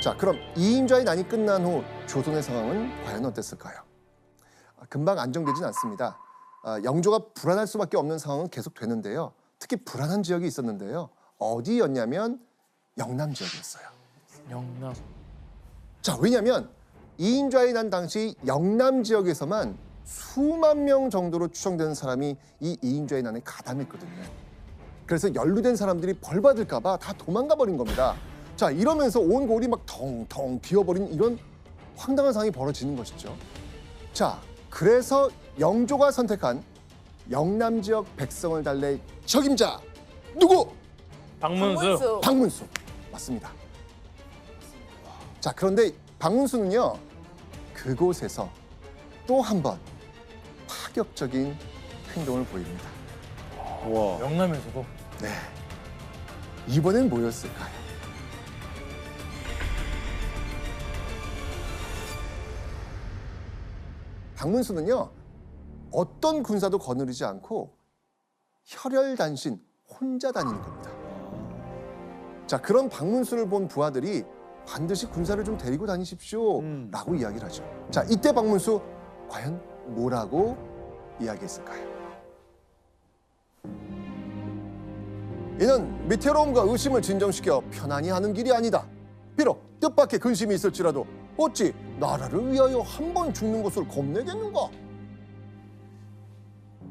자, 그럼 이인좌의 난이 끝난 후 조선의 상황은 과연 어땠을까요? 금방 안정되진 않습니다. 영조가 불안할 수밖에 없는 상황은 계속 되는데요. 특히 불안한 지역이 있었는데요. 어디였냐면 영남 지역이었어요. 영남. 자, 왜냐하면 이인좌의 난 당시 영남 지역에서만 수만 명 정도로 추정되는 사람이 이 이인좌의 난에 가담했거든요. 그래서 연루된 사람들이 벌 받을까 봐 다 도망가 버린 겁니다. 자, 이러면서 온 고을이 막 텅텅 비어버린 이런 황당한 상황이 벌어지는 것이죠. 자, 그래서 영조가 선택한 영남 지역 백성을 달랠 적임자 누구? 박문수. 박문수. 맞습니다. 자, 그런데 박문수는요, 그곳에서 또 한 번 파격적인 행동을 보입니다. 와. 영남에서도. 네. 이번엔 뭐였을까요? 박문수는요, 어떤 군사도 거느리지 않고 혈혈단신 혼자 다니는 겁니다. 자, 그런 박문수를 본 부하들이 반드시 군사를 좀 데리고 다니십시오 라고 이야기를 하죠. 자, 이때 박문수 과연 뭐라고 이야기했을까요? 이는 미태로움과 의심을 진정시켜 편안히 하는 길이 아니다. 비록 뜻밖의 근심이 있을지라도 어찌 나라를 위하여 한 번 죽는 것을 겁내겠는가?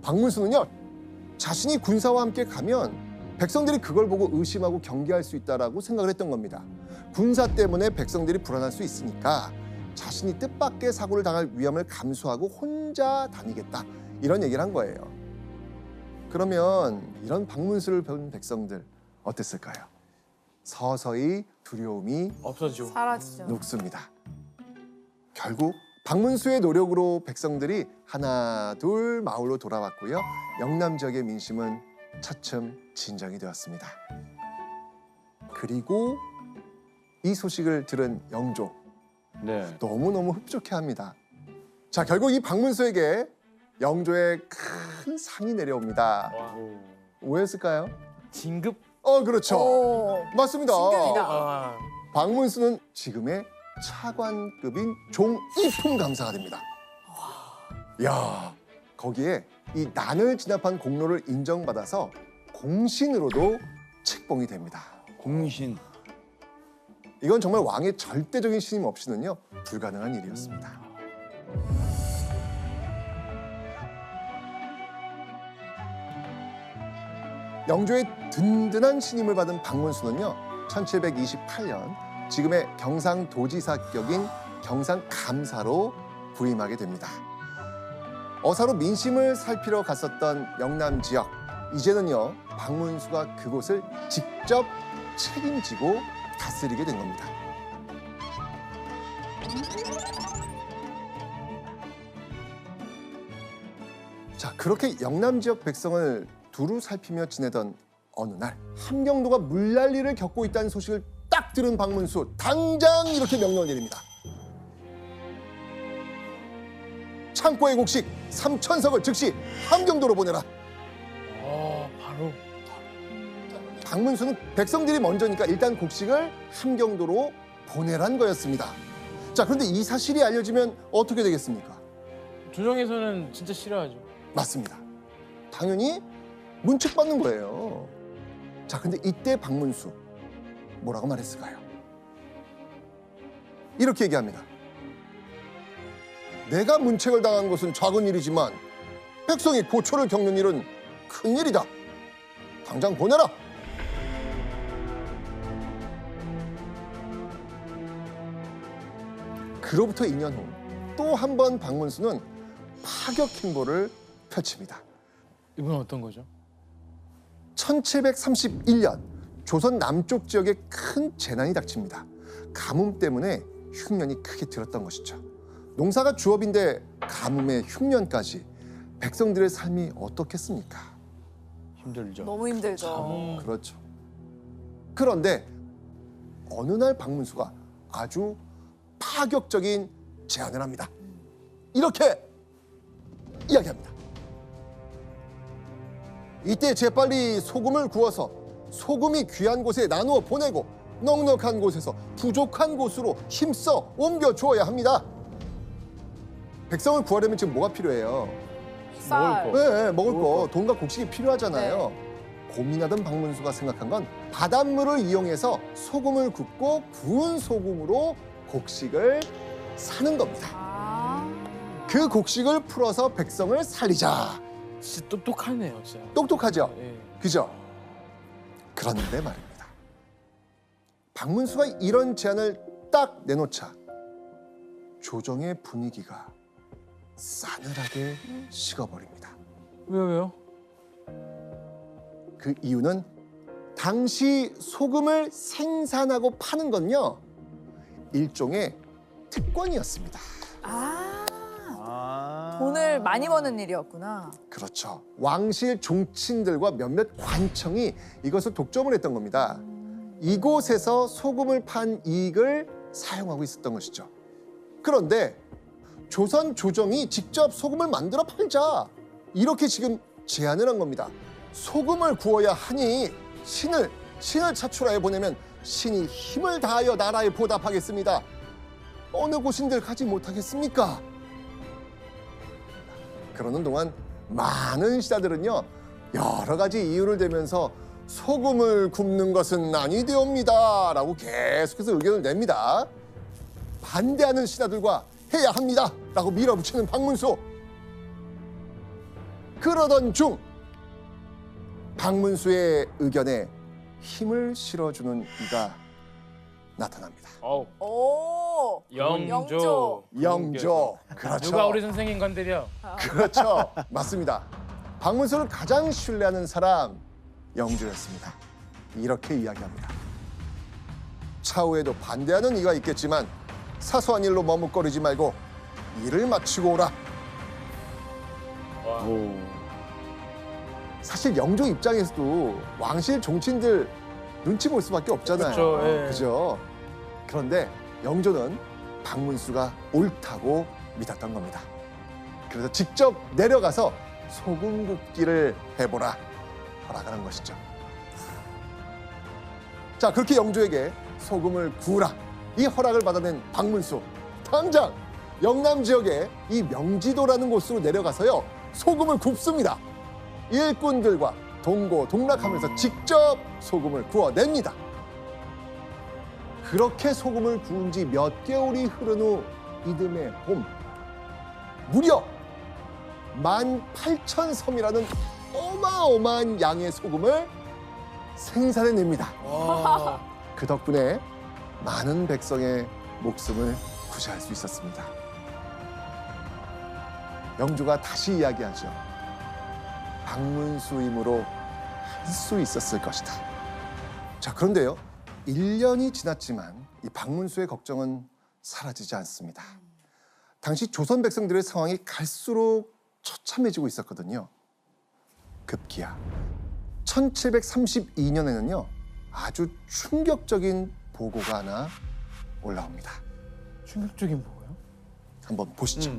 박문수는요, 자신이 군사와 함께 가면 백성들이 그걸 보고 의심하고 경계할 수 있다라고 생각을 했던 겁니다. 군사 때문에 백성들이 불안할 수 있으니까 자신이 뜻밖의 사고를 당할 위험을 감수하고 혼자 다니겠다, 이런 얘기를 한 거예요. 그러면 이런 박문수를 본 백성들 어땠을까요? 서서히 두려움이 없어지고. 사라지죠. 녹습니다. 결국 박문수의 노력으로 백성들이 하나 둘 마을로 돌아왔고요. 영남 지역의 민심은 차츰 진정이 되었습니다. 그리고 이 소식을 들은 영조, 네. 너무너무 흡족해합니다. 자, 결국 이 박문수에게 영조의 큰 상이 내려옵니다. 와. 뭐였을까요? 진급. 그렇죠. 오, 맞습니다. 진급이다. 아. 박문수는 지금의 차관급인 종이품 감사가 됩니다. 야, 거기에 이 난을 진압한 공로를 인정받아서 공신으로도 책봉이 됩니다. 공신. 이건 정말 왕의 절대적인 신임 없이는요, 불가능한 일이었습니다. 영조의 든든한 신임을 받은 박문수는요, 1728년 지금의 경상도지사격인 경상감사로 부임하게 됩니다. 어사로 민심을 살피러 갔었던 영남 지역, 이제는요, 박문수가 그곳을 직접 책임지고 다스리게 된 겁니다. 자, 그렇게 영남 지역 백성을 두루 살피며 지내던 어느 날 함경도가 물난리를 겪고 있다는 소식을 딱 들은 박문수, 당장 이렇게 명령을 내립니다. 창고의 곡식 3,000석을 즉시 함경도로 보내라. 바로. 박문수는 백성들이 먼저니까 일단 곡식을 함경도로 보내란 거였습니다. 자, 그런데 이 사실이 알려지면 어떻게 되겠습니까? 조정에서는 진짜 싫어하죠. 맞습니다. 당연히 문책받는 거예요. 자, 근데 이때 박문수 뭐라고 말했을까요? 이렇게 얘기합니다. 내가 문책을 당한 것은 작은 일이지만 백성이 고초를 겪는 일은 큰 일이다. 당장 보내라. 그로부터 2년 후 또 한 번 박문수는 파격 행보를 펼칩니다. 이분은 어떤 거죠? 1731년 조선 남쪽 지역에 큰 재난이 닥칩니다. 가뭄 때문에 흉년이 크게 들었던 것이죠. 농사가 주업인데 가뭄에 흉년까지, 백성들의 삶이 어떻겠습니까? 힘들죠. 너무 힘들죠. 그렇죠. 그런데 어느 날 박문수가 아주 파격적인 제안을 합니다. 이렇게 이야기합니다. 이때 재빨리 소금을 구워서 소금이 귀한 곳에 나누어 보내고 넉넉한 곳에서 부족한 곳으로 힘써 옮겨 주어야 합니다. 백성을 구하려면 지금 뭐가 필요해요? 쌀. 네, 먹을 거, 돈과 곡식이 필요하잖아요. 고민하던 박문수가 생각한 건 바닷물을 이용해서 소금을 굽고 구운 소금으로 곡식을 사는 겁니다. 그 곡식을 풀어서 백성을 살리자. 진짜 똑똑하네요, 진짜. 똑똑하죠? 예. 그죠? 그런데 말입니다. 박문수가 이런 제안을 딱 내놓자 조정의 분위기가 싸늘하게 식어버립니다. 왜요? 그 이유는 당시 소금을 생산하고 파는 건요 일종의 특권이었습니다. 돈을 많이 버는 일이었구나. 그렇죠. 왕실 종친들과 몇몇 관청이 이것을 독점을 했던 겁니다. 이곳에서 소금을 판 이익을 사용하고 있었던 것이죠. 그런데 조선 조정이 직접 소금을 만들어 팔자 이렇게 지금 제안을 한 겁니다. 소금을 구워야 하니 신을 차출하여 보내면 신이 힘을 다하여 나라에 보답하겠습니다. 어느 곳인들 가지 못하겠습니까? 그러는 동안 많은 신하들은요 여러 가지 이유를 대면서 소금을 굽는 것은 아니되옵니다 라고 계속해서 의견을 냅니다. 반대하는 신하들과 해야 합니다 라고 밀어붙이는 박문수. 그러던 중 박문수의 의견에 힘을 실어주는 이가 나타납니다. 오. 영조. 영조. 그렇죠. 누가 우리 선생님 건드려? 그렇죠. 맞습니다. 박문수를 가장 신뢰하는 사람 영조였습니다. 이렇게 이야기합니다. 차후에도 반대하는 이가 있겠지만 사소한 일로 머뭇거리지 말고 일을 마치고 오라. 와. 사실 영조 입장에서도 왕실 종친들 눈치 볼 수밖에 없잖아요. 그렇죠, 예. 그죠? 그런데 영조는 박문수가 옳다고 믿었던 겁니다. 그래서 직접 내려가서 소금 굽기를 해보라 허락을 한 것이죠. 자, 그렇게 영조에게 소금을 구우라 이 허락을 받아낸 박문수. 당장 영남 지역의 이 명지도라는 곳으로 내려가서요 소금을 굽습니다. 일꾼들과 동고동락하면서 직접 소금을 구워냅니다. 그렇게 소금을 구운 지 몇 개월이 흐른 후 이듬해 봄 무려 18,000섬이라는 어마어마한 양의 소금을 생산해냅니다. 와. 그 덕분에 많은 백성의 목숨을 구제할 수 있었습니다. 영조가 다시 이야기하죠. 박문수 힘으로 할 수 있었을 것이다. 자, 그런데요. 1년이 지났지만 이 박문수의 걱정은 사라지지 않습니다. 당시 조선 백성들의 상황이 갈수록 처참해지고 있었거든요. 급기야 1732년에는요. 아주 충격적인 보고가 하나 올라옵니다. 충격적인 뭐예요? 한번 보시죠.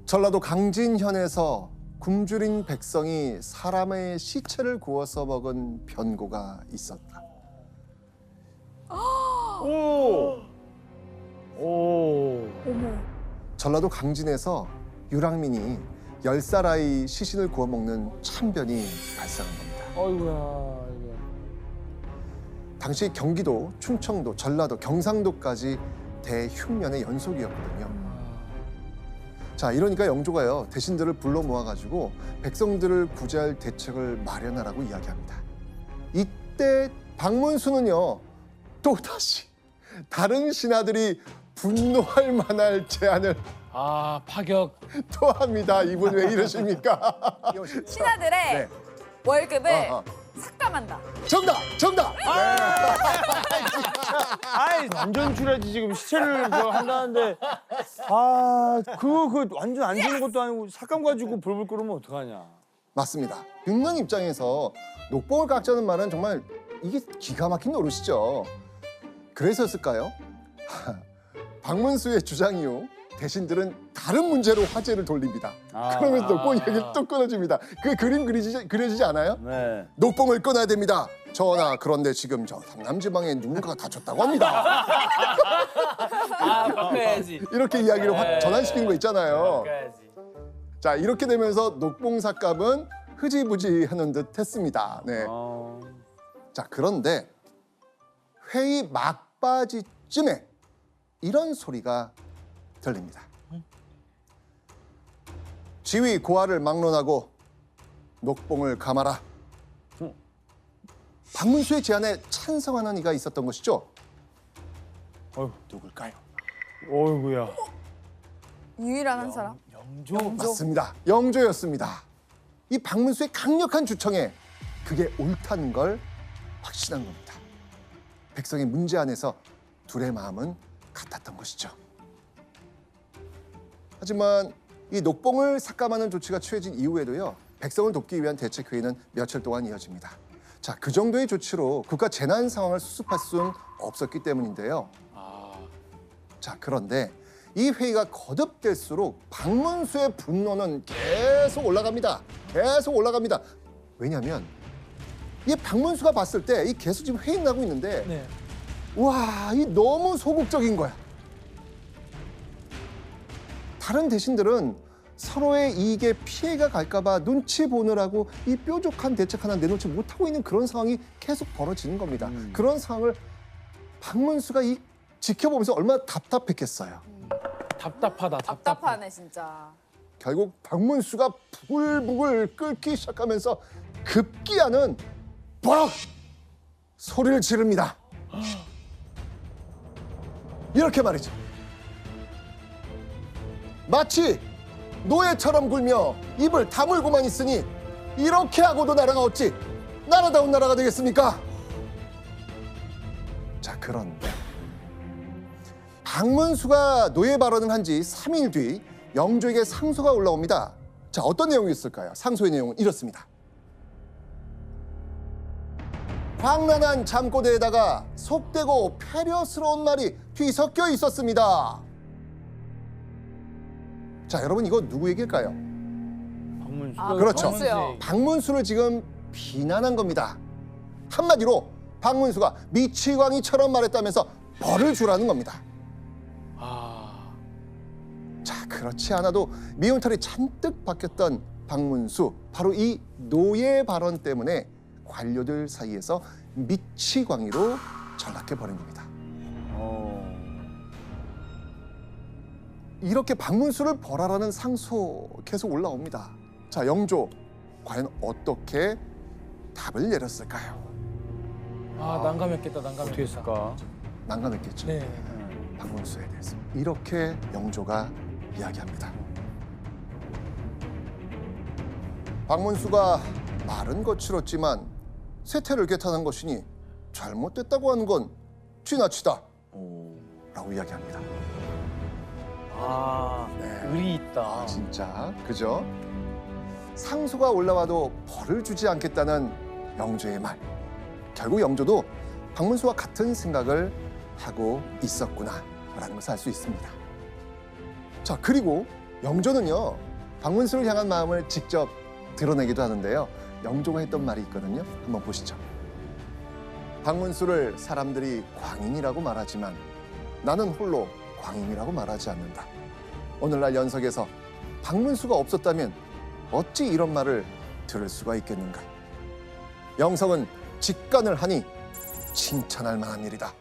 전라도 강진현에서 굶주린 백성이 사람의 시체를 구워서 먹은 변고가 있었다. 어머. 전라도 강진에서 유랑민이 10살 아이 시신을 구워 먹는 참변이 발생한 겁니다. 어이구야. 이거. 당시 경기도, 충청도, 전라도, 경상도까지 대흉년의 연속이었거든요. 자, 이러니까 영조가요 대신들을 불러 모아가지고 백성들을 구제할 대책을 마련하라고 이야기합니다. 이때 박문수는요 또다시 다른 신하들이 분노할 만할 제안을 아, 파격. 또 합니다. 이분 왜 이러십니까? 신하들의 네. 월급을 어. 삭감한다. 정답. 아이 완전 줄야지 지금 시체를 뭐 한다는데 그 완전 안 주는 것도 아니고 삭감 가지고 벌벌 끓으면 어떡하냐. 맞습니다. 백명 입장에서 녹봉을 깎자는 말은 정말 이게 기가 막힌 노릇이죠. 그래서였을까요? 박문수의 주장 이후 대신들은 다른 문제로 화제를 돌립니다. 그러면서 녹봉 얘기를 또 끊어줍니다. 그 그림 그려지지 않아요? 네. 녹봉을 끊어야 됩니다. 전하, 그런데 지금 저 상남지방에 누군가가 다쳤다고 합니다. 아, 바꿔야지. 이렇게 이야기를 네. 전환시키는 거 있잖아요. 바꿔야지. 자, 이렇게 되면서 녹봉삭감은 흐지부지하는 듯 했습니다. 네. 자, 그런데 회의 막바지쯤에 이런 소리가 들립니다. 지위 고하를 막론하고 녹봉을 감아라. 박문수의 제안에 찬성하는 이가 있었던 것이죠. 어휴, 누굴까요? 어이구야. 유일한 한 사람. 영조. 맞습니다. 영조였습니다. 이 박문수의 강력한 주청에 그게 옳다는 걸 확신한 겁니다. 백성의 문제 안에서 둘의 마음은 같았던 것이죠. 하지만 이 녹봉을 삭감하는 조치가 취해진 이후에도요, 백성을 돕기 위한 대책회의는 며칠 동안 이어집니다. 자, 그 정도의 조치로 국가 재난 상황을 수습할 수는 없었기 때문인데요. 자, 그런데 이 회의가 거듭될수록 박문수의 분노는 계속 올라갑니다. 계속 올라갑니다. 왜냐하면 이 박문수가 봤을 때 이 계속 지금 회의 나고 있는데 네. 와, 이 너무 소극적인 거야. 다른 대신들은 서로의 이익에 피해가 갈까 봐 눈치 보느라고 이 뾰족한 대책 하나 내놓지 못하고 있는 그런 상황이 계속 벌어지는 겁니다. 그런 상황을 박문수가 이 지켜보면서 얼마나 답답했겠어요. 답답하다. 답답해. 답답하네 진짜. 결국 박문수가 부글부글 끓기 시작하면서 급기야는 버럭 소리를 지릅니다. 이렇게 말이죠. 마치 노예처럼 굴며 입을 다물고만 있으니 이렇게 하고도 나라가 어찌 나라다운 나라가 되겠습니까? 자, 그런데 박문수가 노예 발언을 한 지 3일 뒤 영조에게 상소가 올라옵니다. 자, 어떤 내용이었을까요? 상소의 내용은 이렇습니다. 광란한 잠꼬대에다가 속되고 패려스러운 말이 뒤섞여 있었습니다. 자, 여러분, 이거 누구 얘기일까요? 박문수. 아, 그렇죠. 박문수요. 박문수를 지금 비난한 겁니다. 한마디로 박문수가 미치광이처럼 말했다면서 벌을 주라는 겁니다. 자, 그렇지 않아도 미운털이 잔뜩 박혔던 박문수, 바로 이 노예 발언 때문에 관료들 사이에서 미치광이로 전락해버린 겁니다. 이렇게 박문수를 벌하라는 상소 계속 올라옵니다. 자, 영조 과연 어떻게 답을 내렸을까요? 아, 난감했겠다. 어떻게 난감했겠다. 했을까? 난감했겠죠. 네. 박문수에 대해서 이렇게 영조가 이야기합니다. 박문수가 말은 거칠었지만 세태를 개탄한 것이니 잘못됐다고 하는 건 지나치다 라고 이야기합니다. 아, 네. 의리 있다. 진짜 그죠? 상소가 올라와도 벌을 주지 않겠다는 영조의 말. 결국 영조도 박문수와 같은 생각을 하고 있었구나라는 것을 알 수 있습니다. 자, 그리고 영조는요, 박문수를 향한 마음을 직접 드러내기도 하는데요. 영조가 했던 말이 있거든요. 한번 보시죠. 박문수를 사람들이 광인이라고 말하지만 나는 홀로 광인이라고 말하지 않는다. 오늘날 연석에서 박문수가 없었다면 어찌 이런 말을 들을 수가 있겠는가. 영석은 직관을 하니 칭찬할 만한 일이다.